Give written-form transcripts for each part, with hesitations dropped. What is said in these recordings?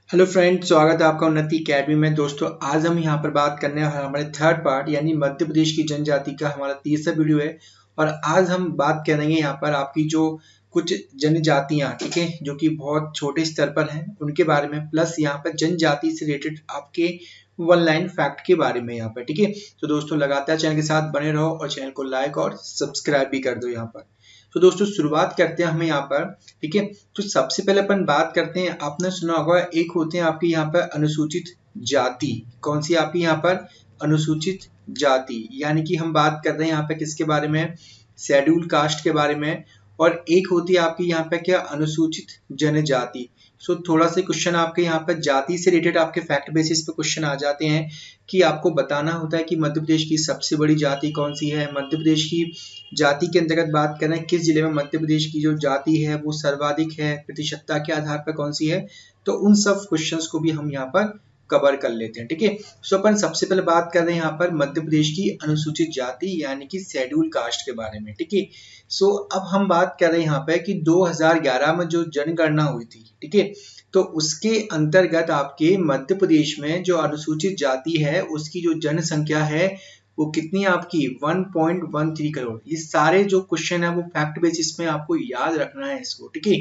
Hello friend, स्वागत है आपका उन्नति अकेडमी में। दोस्तों, आज हम यहाँ पर बात करने हैं हमारे थर्ड पार्ट यानी मध्य प्रदेश की जनजाति का हमारा तीसरा वीडियो है। और आज हम बात करेंगे यहाँ पर आपकी जो कुछ जनजातियाँ, ठीक है, जो कि बहुत छोटे स्तर पर हैं उनके बारे में, प्लस यहाँ पर जनजाति से रिलेटेड आपके वन लाइन फैक्ट के बारे में यहाँ पर, ठीक है। तो दोस्तों, लगातार चैनल के साथ बने रहो और चैनल को लाइक और सब्सक्राइब भी कर दो यहाँ पर। तो दोस्तों, शुरुआत करते हैं हमें यहाँ पर, ठीक है। तो सबसे पहले अपन बात करते हैं, आपने सुना होगा एक होते हैं आपके यहाँ पर अनुसूचित जाति। कौन सी आपकी यहाँ पर अनुसूचित जाति, यानी कि हम बात कर रहे हैं यहाँ पे किसके बारे में, शेड्यूल कास्ट के बारे में। और एक होती है आपकी यहाँ पे क्या, अनुसूचित जनजाति। सो थोड़ा सा क्वेश्चन आपके यहाँ पर जाति से रिलेटेड आपके फैक्ट बेसिस पे क्वेश्चन आ जाते हैं कि आपको बताना होता है कि मध्य प्रदेश की सबसे बड़ी जाति कौन सी है। मध्य प्रदेश की जाति के अंतर्गत बात करें किस जिले में मध्य प्रदेश की जो जाति है वो सर्वाधिक है, प्रतिशतता के आधार पर कौन सी है। तो उन सब क्वेश्चंस को भी हम यहाँ पर कवर कर लेते हैं, ठीक है। सो अपन सबसे पहले बात कर रहे हैं यहाँ पर मध्य प्रदेश की अनुसूचित जाति यानी कि शेड्यूल कास्ट के बारे में, ठीक है। सो अब हम बात कर रहे हैं यहाँ पे कि 2011 में जो जनगणना हुई थी, ठीक है, तो उसके अंतर्गत आपके मध्य प्रदेश में जो अनुसूचित जाति है उसकी जो जनसंख्या है वो कितनी आपकी 1.13 करोड़। ये सारे जो क्वेश्चन है वो फैक्ट बेसिस में आपको याद रखना है इसको, ठीक है।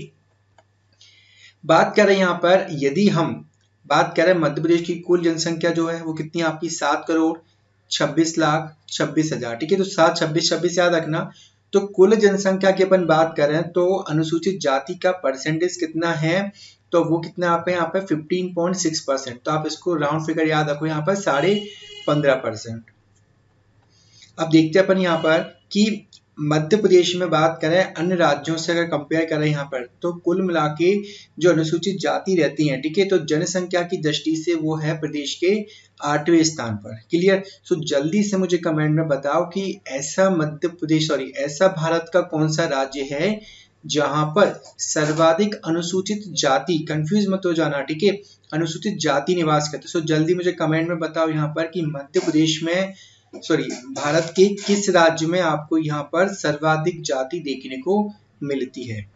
बात करें यहाँ पर, यदि हम बात करें मध्य प्रदेश की कुल जनसंख्या जो है वो कितनी आपकी 7,26,26,000, ठीक है। तो 7 26 याद रखना। तो कुल जनसंख्या की अपन बात करें तो अनुसूचित जाति का परसेंटेज कितना है, तो वो कितना आप यहाँ पे 15.6%। तो आप इसको राउंड फिगर याद रखो यहाँ पर 15.5%। अब देखते हैं अपन यहाँ पर कि मध्य प्रदेश में बात करें अन्य राज्यों से अगर कंपेयर करें यहाँ पर, तो कुल मिला के जो अनुसूचित जाति रहती हैं, ठीक है, तो जनसंख्या की दृष्टि से वो है प्रदेश के 8वें स्थान पर। क्लियर। सो जल्दी से मुझे कमेंट में बताओ कि ऐसा मध्य प्रदेश ऐसा भारत का कौन सा राज्य है जहां पर सर्वाधिक अनुसूचित जाति, कंफ्यूज मत हो जाना, ठीक है, अनुसूचित जाति निवास करते। सो जल्दी मुझे कमेंट में बताओ यहाँ पर कि मध्य प्रदेश में भारत के किस राज्य में आपको यहाँ पर सर्वाधिक जाति देखने को मिलती है।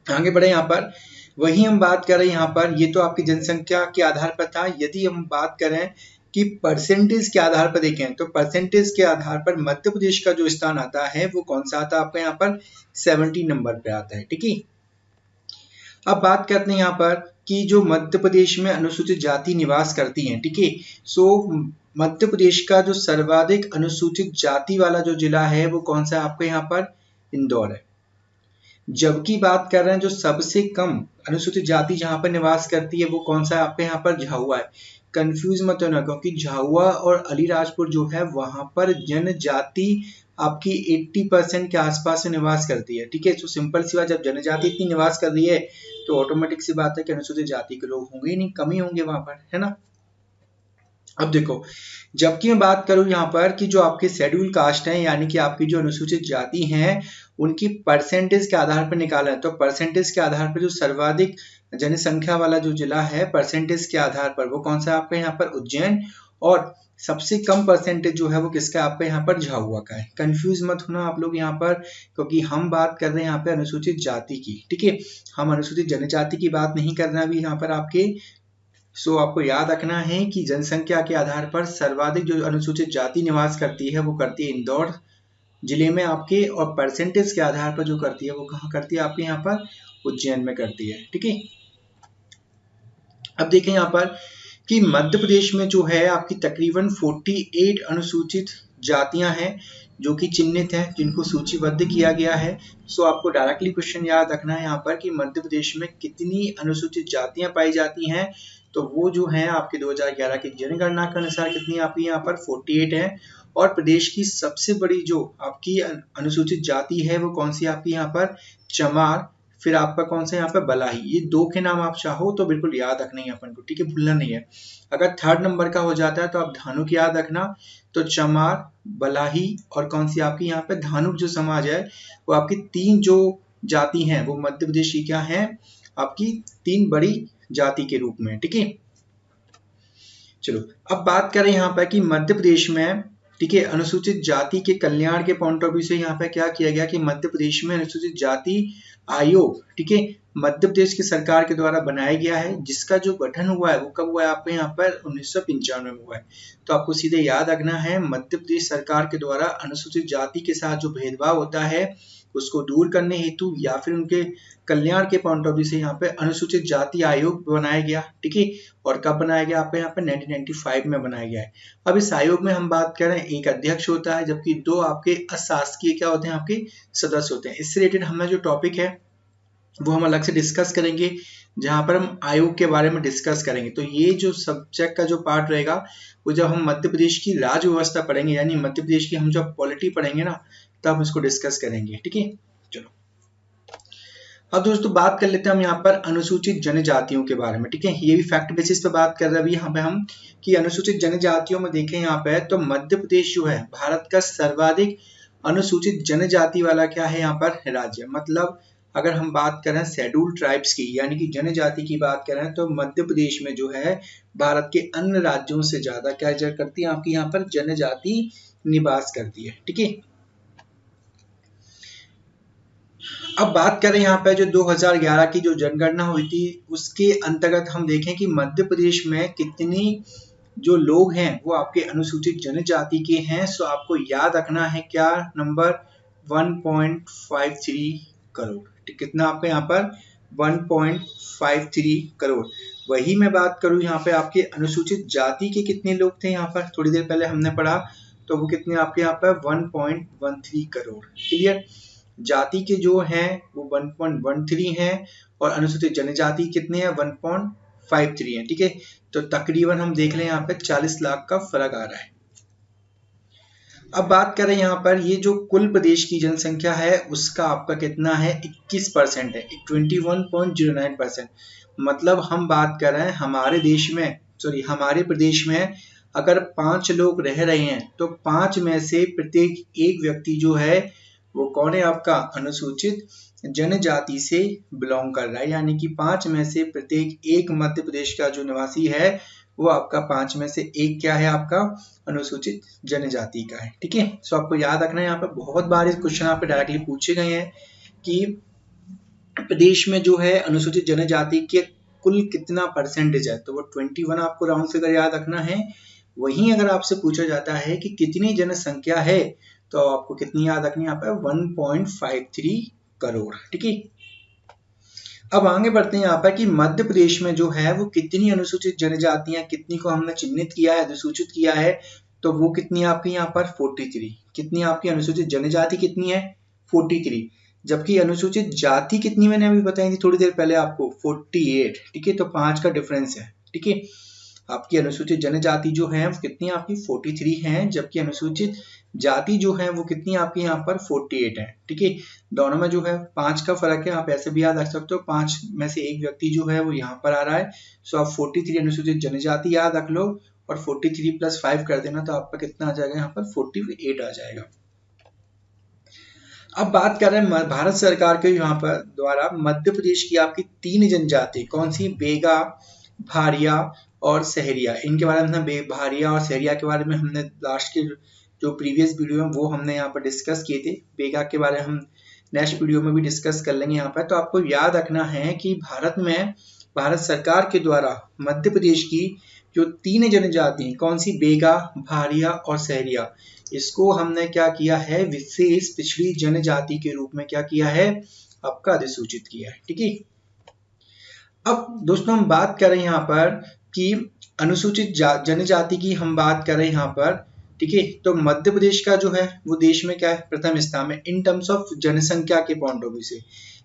आगे बढ़े यहाँ पर, वही हम बात करें यहाँ पर, ये तो आपकी जनसंख्या के आधार पर था। यदि हम बात करें कि परसेंटेज के आधार पर देखें, तो परसेंटेज के आधार पर मध्य प्रदेश का जो स्थान आता है वो कौन सा आता है आपका यहाँ पर 70 नंबर पे आता है, ठीक है। अब बात करते हैं यहाँ पर कि जो मध्य प्रदेश में अनुसूचित जाति निवास करती हैं, ठीक है। सो मध्य प्रदेश का जो सर्वाधिक अनुसूचित जाति वाला जो जिला है वो कौन सा है आपका यहाँ पर, इंदौर है। जबकि बात कर रहे हैं जो सबसे कम अनुसूचित जाति जहां पर निवास करती है वो कौन सा है आपके यहाँ पर, झाबुआ है। कंफ्यूज मत होना, क्योंकि झाबुआ और अलीराजपुर जो है वहां पर जनजाति आपकी 80% के आसपास निवास करती है, ठीक है। तो सिंपल सी बात, जब जनजाति इतनी निवास कर रही है तो ऑटोमेटिक सी बात है कि अनुसूचित जाति के लोग होंगे ही नहीं, कम ही होंगे वहां पर, है ना। अब देखो, जबकि मैं बात करूं यहाँ पर कि जो आपके शेड्यूल कास्ट हैं यानी कि आपकी जो अनुसूचित जाति हैं उनकी परसेंटेज के आधार पर निकाला है, तो परसेंटेज के आधार पर जो सर्वाधिक जनसंख्या वाला जो जिला है परसेंटेज के आधार पर वो कौन सा है आपका यहाँ पर, उज्जैन। और सबसे कम परसेंटेज जो है वो किसका आपका यहाँ पर, झाबुआ का है। कंफ्यूज मत होना आप लोग यहाँ पर, क्योंकि हम बात कर रहे हैं यहाँ पे अनुसूचित जाति की, ठीक है, हम अनुसूचित जनजाति की बात नहीं कर रहे अभी यहाँ पर आपके। सो आपको याद रखना है कि जनसंख्या के आधार पर सर्वाधिक जो अनुसूचित जाति निवास करती है वो करती है इंदौर जिले में आपके, और परसेंटेज के आधार पर जो करती है वो कहाँ करती है आपके यहाँ पर, उज्जैन में करती है, ठीक है। अब देखें यहाँ पर कि मध्य प्रदेश में जो है आपकी तकरीबन 48 अनुसूचित जातियां हैं जो कि चिन्हित हैं, जिनको सूचीबद्ध किया गया है। सो आपको डायरेक्टली क्वेश्चन याद रखना है यहाँ पर कि मध्य प्रदेश में कितनी अनुसूचित जातियां पाई जाती हैं, तो वो जो है आपके 2011 की जनगणना के अनुसार कितनी आपकी यहाँ पर 48 है। और प्रदेश की सबसे बड़ी जो आपकी अनुसूचित जाति है वो कौन सी आपकी यहाँ पर, चमार, फिर आपका कौन सा यहाँ पे, बलाही। ये दो के नाम आप चाहो तो बिल्कुल याद रखना है अपन को, ठीक है, भूलना नहीं है। अगर थर्ड नंबर का हो जाता है तो आप धानुक याद रखना। तो चमार, बलाही और कौन सी आपकी यहाँ पे धानुक जो समाज है वो आपकी तीन जो जाति हैं वो मध्य प्रदेश की क्या है, आपकी तीन बड़ी जाति के रूप में, ठीक है। चलो अब बात करें यहाँ पर कि मध्य प्रदेश में, ठीक है। अनुसूचित जाति के कल्याण के पॉइंट ऑफ व्यू से यहाँ पे क्या किया गया कि मध्य प्रदेश में अनुसूचित जाति आयोग, ठीक है, मध्य प्रदेश की सरकार के द्वारा बनाया गया है, जिसका जो गठन हुआ है वो कब हुआ है आपको यहाँ पर 1995 में हुआ है। तो आपको सीधे याद रखना है, मध्य प्रदेश सरकार के द्वारा अनुसूचित जाति के साथ जो भेदभाव होता है उसको दूर करने हेतु या फिर उनके कल्याण के पॉइंट ऑफ व्यू से यहाँ पे अनुसूचित जाति आयोग बनाया गया, ठीक है। और कब बनाया गया आपको यहाँ पे 1995 में बनाया गया है। अब इस आयोग में हम बात करें, एक अध्यक्ष होता है जबकि 2 आपके अशासकीय क्या होते हैं आपके सदस्य होते हैं। इससे रिलेटेड हमारा जो टॉपिक है वो हम अलग से डिस्कस करेंगे, जहां पर हम आयोग के बारे में डिस्कस करेंगे। तो ये जो सब्जेक्ट का जो पार्ट रहेगा वो जब हम मध्य प्रदेश की राज्य व्यवस्था पढ़ेंगे, यानी मध्य प्रदेश की हम जब पॉलिटी पढ़ेंगे ना, तब इसको डिस्कस करेंगे, ठीक है। चलो अब दोस्तों बात कर लेते हैं हम यहाँ पर अनुसूचित जनजातियों के बारे में, ठीक है। ये भी फैक्ट बेसिस पे बात कर रहे हैं अभी यहाँ पे हम कि अनुसूचित जनजातियों में देखें यहाँ पे तो मध्य प्रदेश जो है भारत का सर्वाधिक अनुसूचित जनजाति वाला क्या है यहाँ पर राज्य। मतलब अगर हम बात करें शेड्यूल ट्राइब्स की यानी कि जनजाति की बात करें तो मध्य प्रदेश में जो है भारत के अन्य राज्यों से ज्यादा क्या करती है आपकी यहाँ पर जनजाति निवास करती है, ठीक है। अब बात करें यहाँ पे जो 2011 की जो जनगणना हुई थी उसके अंतर्गत हम देखें कि मध्य प्रदेश में कितनी जो लोग हैं वो आपके अनुसूचित जनजाति के हैं। सो आपको याद रखना है क्या नंबर 1.53 करोड़, कितना आपका यहाँ पर 1.53 करोड़। वही मैं बात करूँ यहाँ पे आपके अनुसूचित जाति के कितने लोग थे यहाँ पर थोड़ी देर पहले हमने पढ़ा, तो वो कितने आपके यहाँ पर 1.13 करोड़। क्लियर, जाति के जो हैं वो 1.13 हैं और अनुसूचित जनजाति कितने हैं 1.53 है, ठीक है। तो तकरीबन हम देख लें यहाँ पे 40 लाख का फर्क आ रहा है। अब बात करें यहाँ पर ये जो कुल प्रदेश की जनसंख्या है उसका आपका कितना है 21% है, 21.09%। मतलब हम बात कर रहे हैं हमारे प्रदेश में अगर 5 लोग रह रहे हैं तो 5 में से प्रत्येक एक व्यक्ति जो है वो कौन है आपका अनुसूचित जनजाति से बिलोंग कर रहा है, यानी कि 5 में से प्रत्येक एक मध्य प्रदेश का जो निवासी है वो आपका 5 में से एक क्या है आपका अनुसूचित जनजाति का है, ठीक है। सो आपको याद रखना है यहाँ पर बहुत बार इस क्वेश्चन यहाँ पे डायरेक्टली पूछे गए हैं कि प्रदेश में जो है अनुसूचित जनजाति के कुल कितना परसेंटेज है, तो वो 21 आपको राउंड फिगर याद रखना है। वहीं अगर आपसे पूछा जाता है कि कितनी जनसंख्या है तो आपको कितनी याद रखनी है यहाँ पर 1.53 करोड़, ठीक है। अब आगे बढ़ते हैं यहाँ पर कि मध्य प्रदेश में जो है वो कितनी अनुसूचित जनजातियां, कितनी को हमने चिन्हित किया है अधिसूचित किया है, तो वो कितनी आपकी यहाँ पर 43। कितनी आपकी अनुसूचित जनजाति कितनी है 43, जबकि अनुसूचित जाति कितनी मैंने अभी बताई थी थोड़ी देर पहले आपको 48, ठीक है। तो 5 का डिफरेंस है, ठीक है। आपकी अनुसूचित जनजाति जो है कितनी आपकी 43 है, जबकि अनुसूचित जाति जो है वो कितनी आपकी यहाँ पर 48 है, ठीक है। दोनों में जो है 5 का फर्क है, आप ऐसे भी याद रख सकते हो 5 में से एक व्यक्ति जो है वो यहाँ पर आ रहा है। सो आप 43 अनुसूचित जनजाति याद रख लो और 43 + 5 कर देना तो आपका कितना आ जाएगा यहाँ पर 48 आ जाएगा। अब बात कर रहे हैं भारत सरकार के यहाँ पर द्वारा मध्य प्रदेश की आपकी 3 जनजाति कौन सी, बेगा, भारिया और सहरिया। इनके बारे में हमने भारिया और सहरिया के बारे में हमने लास्ट के जो प्रीवियस वीडियो है वो हमने यहाँ पर डिस्कस किए थे। बेगा के बारे में हम नेक्स्ट वीडियो में भी डिस्कस कर लेंगे यहाँ पर। तो आपको याद रखना है कि भारत सरकार के द्वारा मध्य प्रदेश की जो 3 जनजाति कौन सी, बेगा, भारिया और सहरिया, इसको हमने क्या किया है विशेष पिछड़ी जनजाति के रूप में क्या किया है आपका अधिसूचित किया है, ठीक है। अब दोस्तों हम बात कर रहे हैं यहाँ पर कि अनुसूचित जनजाति की हम बात कर रहे हैं यहाँ पर, ठीक है। तो मध्य प्रदेश का जो है वो देश में क्या है प्रथम स्थान में इन टर्म्स ऑफ जनसंख्या के पॉइंट ऑफ व्यू से।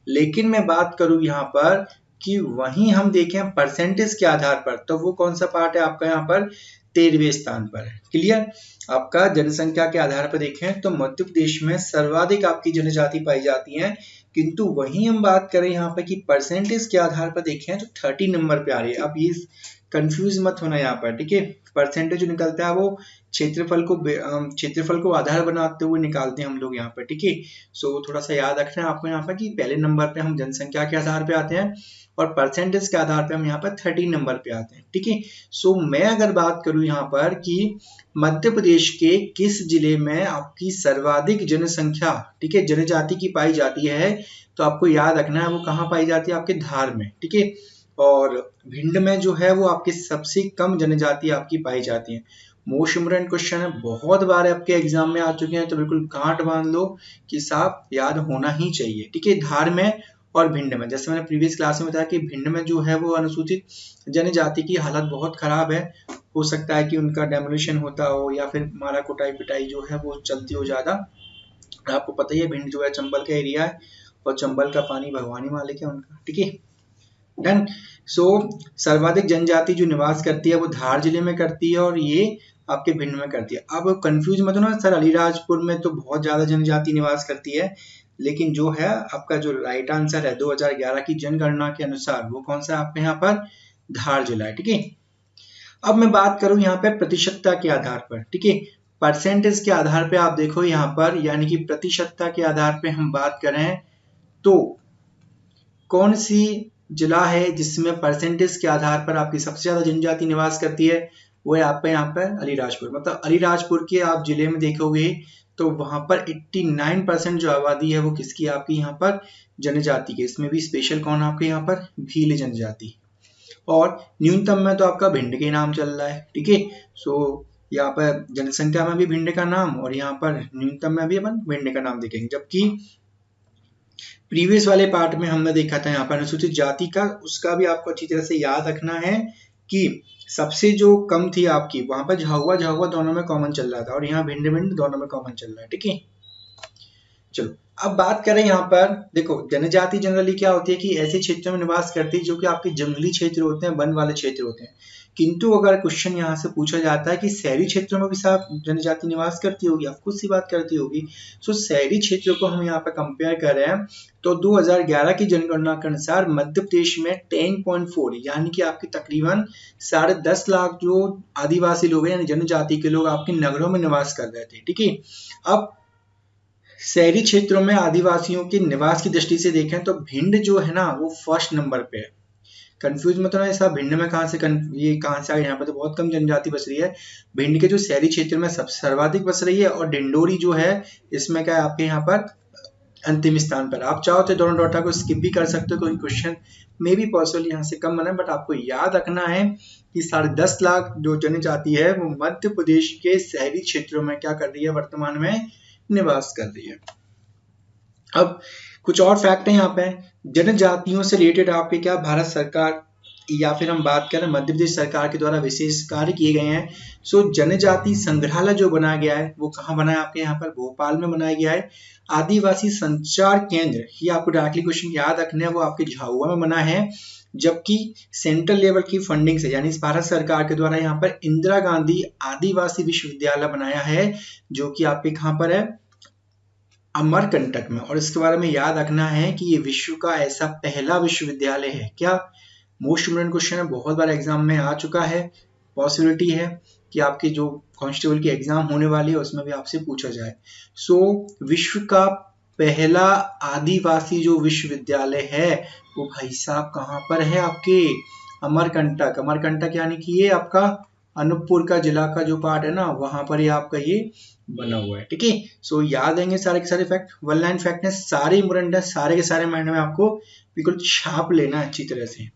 लेकिन मैं बात करूं यहाँ पर कि वहीं हम देखें परसेंटेज के आधार पर तो वो कौन सा पार्ट है आपका यहाँ पर 13वें स्थान पर है। क्लियर, आपका जनसंख्या के आधार पर देखें तो मध्य प्रदेश में सर्वाधिक आपकी जनजाति पाई जाती है, किंतु वहीं हम बात करें यहाँ पर कि परसेंटेज के आधार पर देखें तो 30 नंबर पे आ रही है। अब ये कंफ्यूज मत होना यहाँ पर, ठीक है। परसेंटेज जो निकलता है वो क्षेत्रफल को आधार बनाते हुए निकालते हैं हम लोग यहाँ पर, ठीक है। सो थोड़ा सा याद रखना है आपको यहाँ पर कि पहले नंबर पे हम जनसंख्या के आधार पे आते हैं और परसेंटेज के आधार पे हम यहाँ पर 13 नंबर पे आते हैं। ठीक है, सो मैं अगर बात करूं यहाँ पर कि मध्य प्रदेश के किस जिले में आपकी सर्वाधिक जनसंख्या, ठीक है, जनजाति की पाई जाती है, तो आपको याद रखना है वो कहाँ पाई जाती है, आपके धार में। ठीक है, और भिंड में जो है वो आपकी सबसे कम जनजाति आपकी पाई जाती है। मोस्ट इम्पोर्टेंट क्वेश्चन है, बहुत बार आपके एग्जाम में आ चुके हैं, तो बिल्कुल गांठ बांध लो कि साहब याद होना ही चाहिए। ठीक है, धार में और भिंड में, जैसे मैंने प्रीवियस क्लास में बताया कि भिंड में जो है वो अनुसूचित जनजाति की हालत बहुत खराब है। हो सकता है कि उनका डेमोलिशन होता हो या फिर मारा कुटाई पिटाई जो है वो चलती हो ज्यादा। आपको पता ही है भिंड जो है चंबल का एरिया है और चंबल का पानी भगवानी मालिक है उनका। ठीक है, डन। सो सर्वाधिक जनजाति जो निवास करती है वो धार जिले में करती है और ये आपके भिंड में करती है। अब कंफ्यूज मत होना सर, अलीराजपुर में तो बहुत ज्यादा जनजाति निवास करती है, लेकिन जो है आपका जो राइट आंसर है 2011 की जनगणना के अनुसार वो कौन सा है आपके यहाँ पर, धार जिला है। ठीक है, अब मैं बात करूं यहाँ पे प्रतिशतता के आधार पर। ठीक है, परसेंटेज के आधार पे आप देखो यहाँ पर, यानी कि प्रतिशतता के आधार पे हम बात करें तो कौन सी जिला है जिसमें परसेंटेज के आधार पर आपकी सबसे ज्यादा जनजाति निवास करती है, वो है आपका यहाँ पर अलीराजपुर। मतलब अलीराजपुर के आप जिले में देखोगे तो वहां पर 89% जो आबादी है वो किसकी, आपकी यहाँ पर जनजाति की। इसमें भी स्पेशल कौन आपके यहाँ पर, भील जनजाति। और न्यूनतम में तो आपका भिंड के नाम चल रहा है। ठीक है, सो यहाँ पर जनसंख्या में भी भिंड का नाम और यहाँ पर न्यूनतम में भी अपन भिंड का नाम देखेंगे। जबकि प्रीवियस वाले पार्ट में हमने देखा था यहाँ पर अनुसूचित जाति का, उसका भी आपको अच्छी तरह से याद रखना है कि सबसे जो कम थी आपकी वहां पर झाहुआ दोनों में कॉमन चल रहा था और यहाँ भिंड भिंड दोनों में कॉमन चल रहा है। ठीक है, चलो अब बात करें यहाँ पर, देखो जनजाति जनरली क्या होती है कि ऐसे क्षेत्रों में निवास करती है जो कि आपके जंगली क्षेत्र होते हैं, वन वाले क्षेत्र होते हैं। किंतु अगर क्वेश्चन यहाँ से पूछा जाता है कि शहरी क्षेत्रों में भी साहब जनजाति निवास करती होगी, आप खुद सी बात करती होगी। सो शहरी क्षेत्रों को हम यहाँ पर कंपेयर कर रहे हैं तो 2011 की जनगणना के अनुसार मध्य प्रदेश में 10.4 यानी कि आपकी तकरीबन 10.5 लाख जो आदिवासी लोग हैं यानी जनजाति के लोग आपके नगरों में निवास कर रहे थे। ठीक है, अब शहरी क्षेत्रों में आदिवासियों के निवास की दृष्टि से देखें तो भिंड जो है ना वो फर्स्ट नंबर पे है। कंफ्यूज मत होना ऐसा, भिंड में कहाँ से ये कहाँ से आ गया, यहाँ पे तो बहुत कम जनजाति बस रही है। भिंड के जो शहरी क्षेत्र में सबसे सर्वाधिक बस रही है और डिंडोरी जो है इसमें क्या है आपके यहाँ पर अंतिम स्थान पर। आप चाहो तो दोनों डाटा को स्किप भी कर सकते हो, कोई क्वेश्चन मे बी पॉसिबल यहाँ से कम बना, बट आपको याद रखना है कि 10.5 लाख जो जनजाति है वो मध्य प्रदेश के शहरी क्षेत्रों में क्या कर रही है, वर्तमान में निवास कर रही है। अब कुछ और फैक्ट है यहाँ पे, जनजातियों से रिलेटेड आपके क्या भारत सरकार या फिर हम बात करें मध्य प्रदेश सरकार के द्वारा विशेष कार्य किए गए हैं। सो जनजाति संग्रहालय जो बनाया गया है वो कहाँ बना है, आपके यहाँ पर भोपाल में बनाया गया है। आदिवासी संचार केंद्र, ये आपको डायरेक्टली क्वेश्चन याद रखना है, वो आपके झाबुआ में बना है। जबकि सेंट्रल लेवल की फंडिंग से यानी भारत सरकार के द्वारा यहाँ पर इंदिरा गांधी आदिवासी विश्वविद्यालय बनाया है जो कि आपके कहाँ पर है, अमरकंटक में। और इसके बारे में याद रखना है कि ये विश्व का ऐसा पहला विश्वविद्यालय है। क्या मोस्ट इम्पोर्टेंट क्वेश्चन है, बहुत बार एग्जाम में आ चुका है, पॉसिबिलिटी है कि आपकी जो कांस्टेबल की एग्जाम होने वाली है उसमें भी आपसे पूछा जाए। सो विश्व का पहला आदिवासी जो विश्वविद्यालय है वो भाई साहब कहाँ पर है, आपके अमरकंटक। अमरकंटक यानी कि ये आपका अनूपपुर का जिला का जो पार्ट है ना वहां पर ये आपका ये बना हुआ है। ठीक है, सो याद रहेंगे सारे के सारे फैक्ट, वन लाइन फैक्ट है, सारे इंपोर्टेंट है, सारे के सारे माइंड में आपको बिल्कुल छाप लेना अच्छी तरह से।